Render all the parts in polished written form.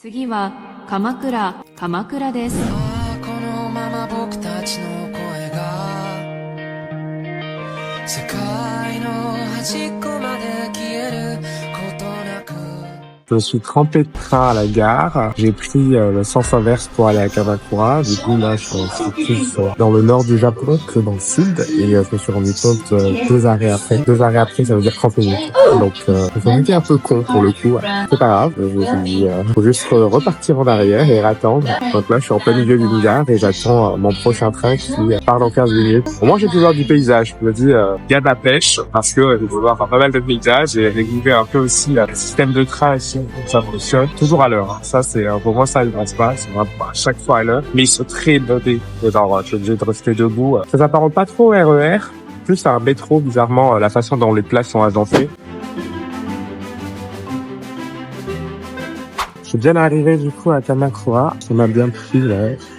次は鎌倉です。このまま僕たちの声が世界の端っこまで消えることなく。Je suis trempé de train à la gare. J'ai pris le sens inverse pour aller à Kamakura. Du coup, là, je suis plus dans le nord du Japon que dans le sud. Et je me suis rendu compte 2 arrêts après. 2 arrêts après, ça veut dire 30 minutes. Donc, j'ai été un peu con pour le coup. C'est pas grave. Je me suis dit, faut juste repartir en arrière et attendre. Donc là, je suis en plein milieu d'une gare et j'attends mon prochain train qui part dans 15 minutes. Au moins, j'ai pu voir du paysage. Je me dis, il y a de la pêche parce que je peux voir pas mal de paysages et découvrir un peu aussi le système de train ici. Ça fonctionne toujours à l'heure. Ça, c'est pour moi, ça, il ne passe pas. C'est vraiment à chaque fois à l'heure. Mais ils sont très notés. Genre, je suis obligé de rester debout. Ça s'apparente pas trop au RER. Plus à un métro, bizarrement, la façon dont les places sont agencées. Je suis bien arrivé du coup à Kamakura. Ça m'a bien pris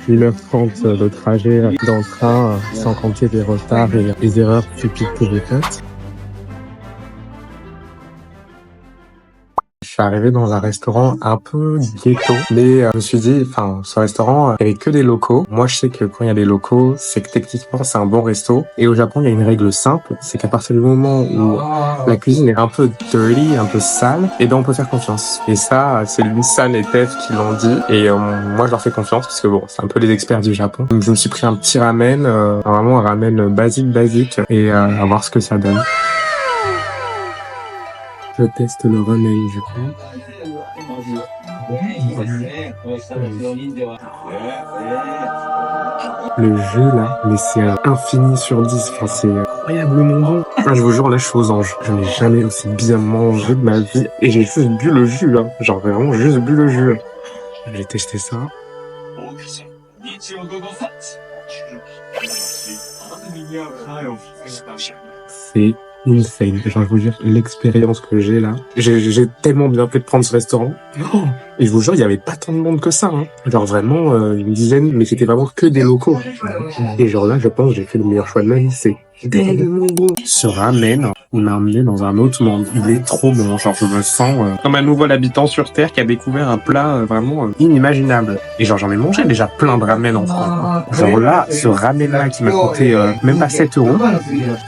1h30 de trajet dans le train, sans compter les retards et les erreurs stupides que j'ai faites. Je suis arrivé dans un restaurant un peu ghetto, mais je me suis dit, ce restaurant, il y avait que des locaux. Moi, je sais que quand il y a des locaux, c'est que techniquement, c'est un bon resto. Et au Japon, il y a une règle simple, c'est qu'à partir du moment où la cuisine est un peu dirty, un peu sale, et ben on peut faire confiance. Et ça, c'est Lusan et Tev qui l'ont dit. Et moi, je leur fais confiance parce que bon, c'est un peu les experts du Japon. Donc, je me suis pris un petit ramen, vraiment un ramen basique, et à voir ce que ça donne. Je teste le ramen du coup. Le jus là, mais c'est un infini sur 10. Enfin, c'est incroyablement bon. Je vous jure, là je suis aux anges. Je n'ai jamais aussi bien mangé de ma vie. Et j'ai juste bu le jus là. Genre vraiment juste bu le jus. J'ai testé ça. C'est insane. Genre, je vous jure, l'expérience que j'ai là. J'ai tellement bien fait de prendre ce restaurant. Oh, et je vous jure, il y avait pas tant de monde que ça, hein. Genre vraiment, une dizaine, mais c'était vraiment que des locaux. Et genre là, je pense que j'ai fait le meilleur choix de ma vie. C'est tellement bon. Ce ramen, il m'a emmené dans un autre monde. Il est trop bon. Genre, je me sens comme un nouvel habitant sur Terre qui a découvert un plat vraiment inimaginable. Et genre, j'en ai mangé déjà plein de ramen en France. Genre là, ce ramen-là qui m'a coûté même pas 7 €,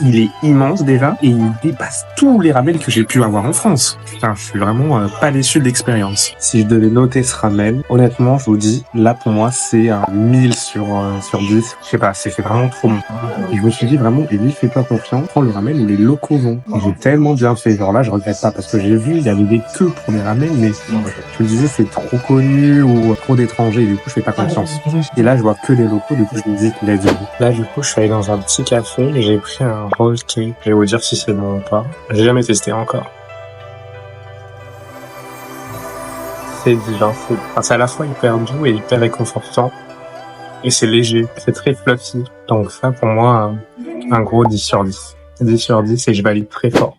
il est immense déjà et il dépasse tous les ramen que j'ai pu avoir en France. Putain, je suis vraiment pas déçu de l'expérience. Si je devais noter ce ramen, honnêtement, je vous dis, là pour moi, c'est un 1000 sur 10. Je sais pas, c'est vraiment trop bon. Et je me suis dit vraiment, Ellie, fais-toi confiance, prends le ramen où les locaux vont. J'ai tellement bien fait. Genre là, je regrette pas parce que j'ai vu, il y avait des queues pour les ramen, mais je me disais, c'est trop connu ou trop d'étrangers, et du coup, je fais pas confiance. Et là, je vois que les locaux, du coup, je me dis qu'il a dit. Là, du coup, je suis allé dans un petit café et j'ai pris un roll cake. Je vais vous dire si c'est bon ou pas. J'ai jamais testé encore. C'est à la fois hyper doux et hyper réconfortant. Et c'est léger, c'est très fluffy. Donc ça, pour moi, un gros 10 sur 10. 10 sur 10 et je valide très fort.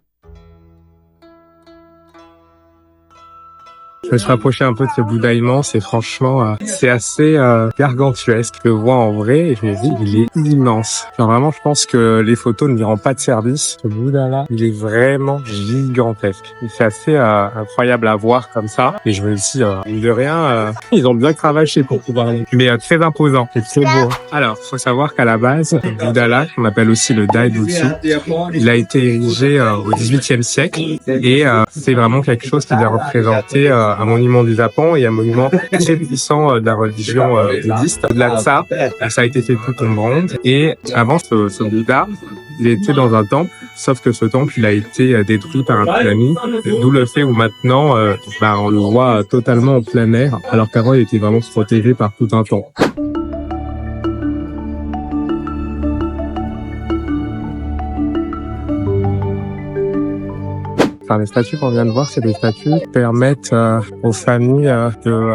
Je me suis rapproché un peu de ce Bouddha immense et franchement, c'est assez gargantuesque. Je le vois en vrai et je me dis, il est immense. Genre vraiment, je pense que les photos ne lui rendent pas de service. Ce Bouddha-là, il est vraiment gigantesque. C'est assez incroyable à voir comme ça. Et je me dis, mine de rien, ils ont bien cravaché pour pouvoir aller. Mais très imposant et très beau. Alors, faut savoir qu'à la base, le Bouddha-là, qu'on appelle aussi le Daibutsu, il a été érigé au XVIIIe siècle et c'est vraiment quelque chose qui vient représenter un monument du Japon et un monument très puissant de la religion bouddhiste. Au-delà de ça, ça a été fait tout en bronze. Et avant, ce Bouddha, il était dans un temple, sauf que ce temple, il a été détruit par un tsunami, d'où le fait où maintenant, on le voit totalement en plein air, alors qu'avant, il était vraiment protégé par tout un temple. Les statues qu'on vient de voir, c'est des statues qui permettent aux familles de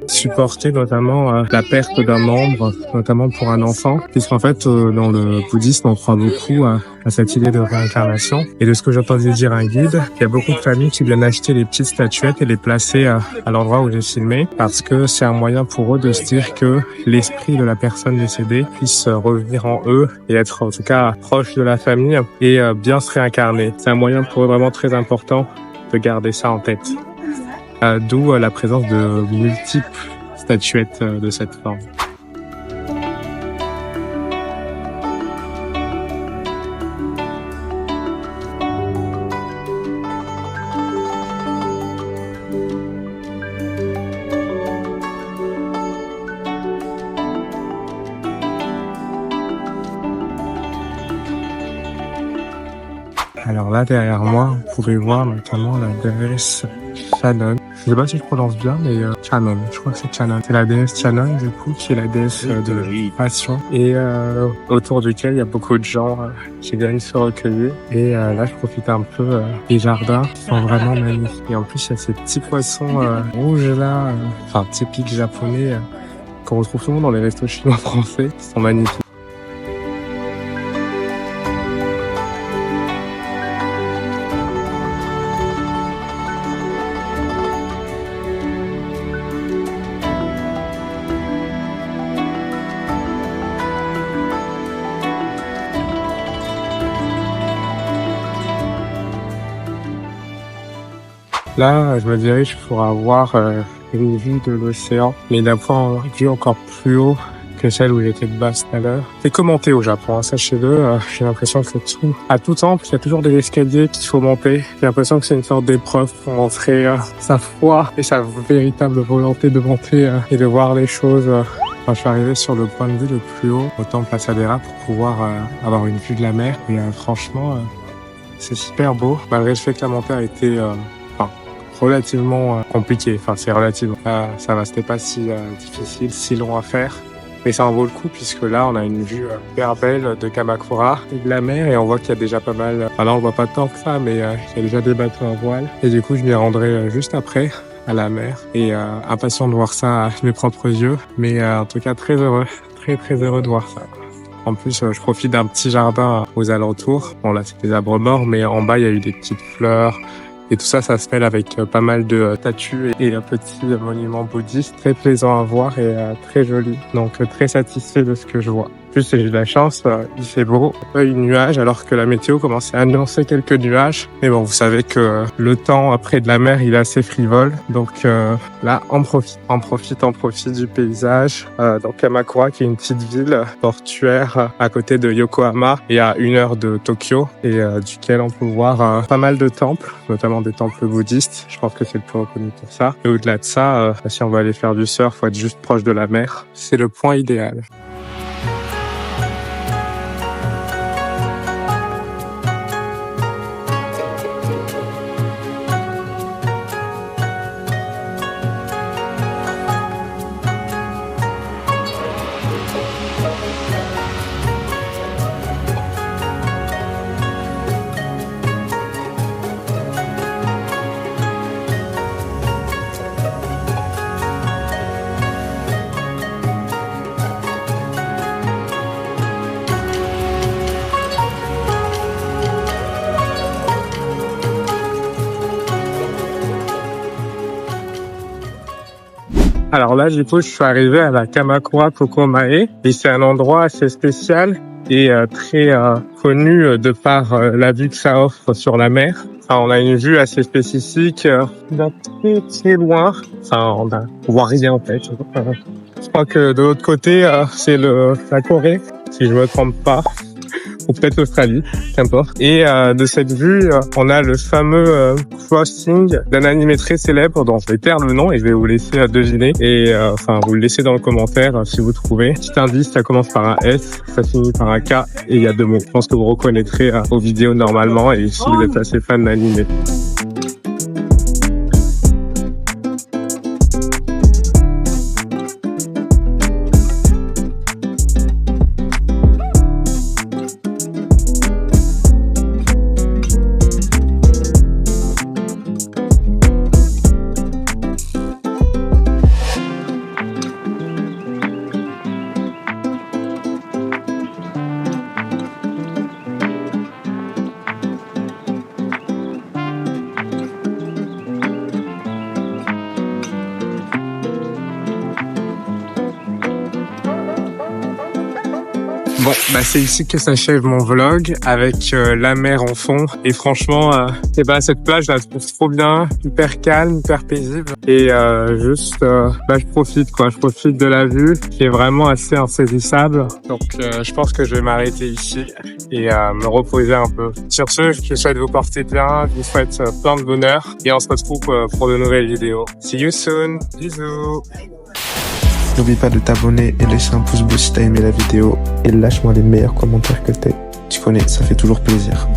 supporter notamment la perte d'un membre, notamment pour un enfant, puisqu'en fait, dans le bouddhisme, on croit beaucoup à cette idée de réincarnation. Et de ce que j'ai entendu dire un guide, il y a beaucoup de familles qui viennent acheter les petites statuettes et les placer à l'endroit où j'ai filmé, parce que c'est un moyen pour eux de se dire que l'esprit de la personne décédée puisse revenir en eux et être en tout cas proche de la famille et bien se réincarner. C'est un moyen pour eux vraiment très important de garder ça en tête. d'où la présence de multiples statuettes de cette forme. Alors là, derrière moi, vous pouvez voir notamment la déesse Shannon. Je sais pas si je prononce bien, mais Shannon, je crois que c'est Shannon. C'est la déesse Shannon, du coup, qui est la déesse de passion. Et autour duquel il y a beaucoup de gens qui viennent se recueillir. Et là, je profite un peu des jardins qui sont vraiment magnifiques. Et en plus, il y a ces petits poissons rouges là, enfin typiques japonais, qu'on retrouve souvent dans les restos chinois français, qui sont magnifiques. Là, je me dirige pour avoir une vue de l'océan, mais d'un point de vue encore plus haut que celle où j'étais de base tout à l'heure. C'est commenté au Japon, hein, sachez-le. J'ai l'impression que à tout temple, il y a toujours des escaliers qu'il faut monter. J'ai l'impression que c'est une sorte d'épreuve pour montrer sa foi et sa véritable volonté de monter et de voir les choses. Quand je suis arrivé sur le point de vue le plus haut, au temple Asadera, pour pouvoir avoir une vue de la mer. Et franchement, c'est super beau, malgré le fait que la montée a été relativement compliqué. Enfin, c'est relativement. Ça va, c'était pas si difficile, si long à faire. Mais ça en vaut le coup puisque là, on a une vue super belle de Kamakura et de la mer et on voit qu'il y a déjà pas mal. Enfin, là, on voit pas tant que ça, mais il y a déjà des bateaux à voile. Et du coup, je m'y rendrai juste après à la mer et impatient de voir ça de mes propres yeux. Mais en tout cas, très heureux, très heureux de voir ça. En plus, je profite d'un petit jardin aux alentours. Bon, là, c'est des arbres morts, mais en bas, il y a eu des petites fleurs. Et tout ça, ça se mêle avec pas mal de statues et un petit monument bouddhiste très plaisant à voir et très joli. Donc très satisfait de ce que je vois. En plus, j'ai eu de la chance, il fait beau, pas eu de nuages alors que la météo commençait à annoncer quelques nuages. Mais bon, vous savez que le temps après de la mer, il est assez frivole. Donc là, on profite du paysage. Donc Kamakura, qui est une petite ville portuaire à côté de Yokohama et à 1 heure de Tokyo et duquel on peut voir pas mal de temples, notamment des temples bouddhistes. Je pense que c'est le plus reconnu pour ça. Et au-delà de ça, si on veut aller faire du surf, faut être juste proche de la mer. C'est le point idéal. Alors là, du coup, je suis arrivé à la Kamakura Kokomae et c'est un endroit assez spécial et très connu de par la vue que ça offre sur la mer. Enfin, on a une vue assez spécifique d'un très loin. Enfin, on voit rien en fait. Je crois que de l'autre côté, c'est la Corée, si je me trompe pas. Ou peut-être l'Australie, qu'importe. Et de cette vue, on a le fameux crossing d'un animé très célèbre dont je vais taire le nom et je vais vous laisser deviner. Et enfin, vous le laissez dans le commentaire si vous trouvez. Petit indice, ça commence par un S, ça finit par un K et il y a 2 mots. Je pense que vous reconnaîtrez aux vidéos normalement et si vous êtes assez fan d'animé. Bon, bah c'est ici que s'achève mon vlog avec la mer en fond. Et franchement, cette plage, je la trouve trop bien, hyper calme, hyper paisible. Et je profite quoi. Je profite de la vue qui est vraiment assez insaisissable. Donc, je pense que je vais m'arrêter ici et me reposer un peu. Sur ce, je souhaite vous porter bien. Je vous souhaite plein de bonheur et on se retrouve pour de nouvelles vidéos. See you soon. Bisous. N'oublie pas de t'abonner et laisser un pouce bleu si t'as aimé la vidéo et lâche-moi les meilleurs commentaires que t'aies. Tu connais, ça fait toujours plaisir.